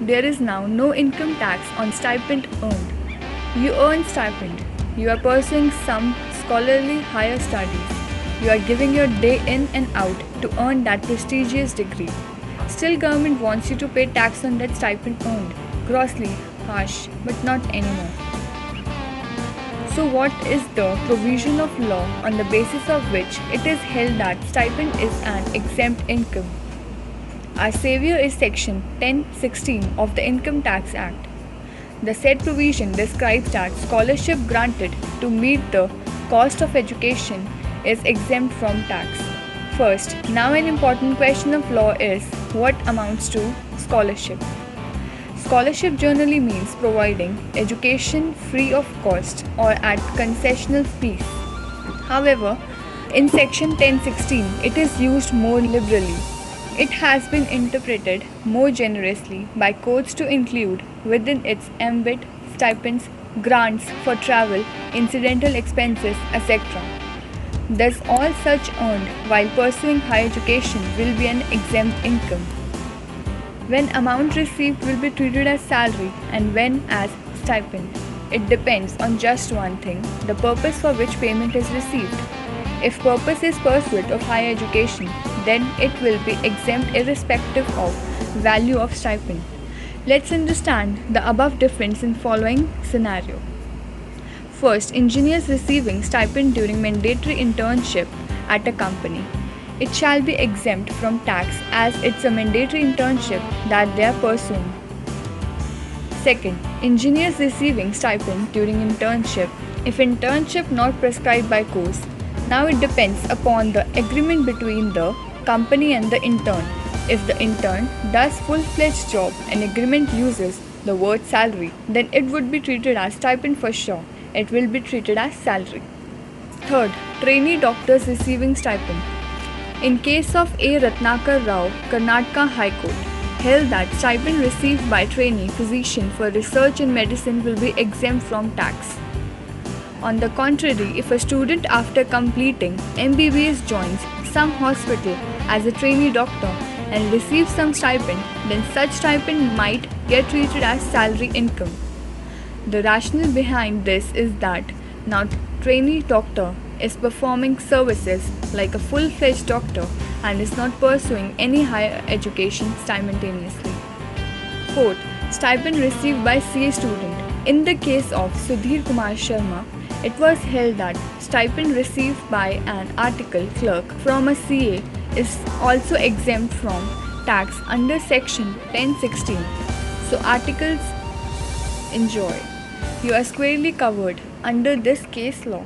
there is now no income tax on stipend earned. You earn stipend. You are pursuing some scholarly higher studies. You are giving your day in and out to earn that prestigious degree. Still, government wants you to pay tax on that stipend earned. Grossly harsh, but not anymore. So what is the provision of law on the basis of which it is held that stipend is an exempt income? Our savior is section 1016 of the Income Tax Act. The said provision describes that scholarship granted to meet the cost of education is exempt from tax. First, now an important question of law is what amounts to scholarship. Scholarship generally means providing education free of cost or at concessional fees. However, in section 1016, it is used more liberally. It has been interpreted more generously by courts to include within its ambit stipends, grants for travel, incidental expenses, etc. Thus, all such earned while pursuing higher education will be an exempt income. When amount received will be treated as salary and when as stipend. It depends on just one thing, the purpose for which payment is received. If purpose is pursuit of higher education, then it will be exempt irrespective of value of stipend. Let's understand the above difference in following scenario. First, engineers receiving stipend during mandatory internship at a company. It shall be exempt from tax as it's a mandatory internship that they are pursuing. Second, engineers receiving stipend during internship. If internship not prescribed by course, now it depends upon the agreement between the company and the intern. If the intern does full-fledged job and agreement uses the word salary, then it would be treated as stipend for sure. It will be treated as salary. Third, trainee doctors receiving stipend. In case of A. Ratnakar Rao, Karnataka High Court held that stipend received by trainee physician for research in medicine will be exempt from tax. On the contrary, if a student after completing MBBS joins some hospital as a trainee doctor and receives some stipend, then such stipend might get treated as salary income. The rationale behind this is that now trainee doctor is performing services like a full-fledged doctor and is not pursuing any higher education simultaneously. Fourth, stipend received by CA student. In the case of Sudhir Kumar Sharma, it was held that stipend received by an article clerk from a CA is also exempt from tax under section 1016. So articles enjoy. You are squarely covered under this case law.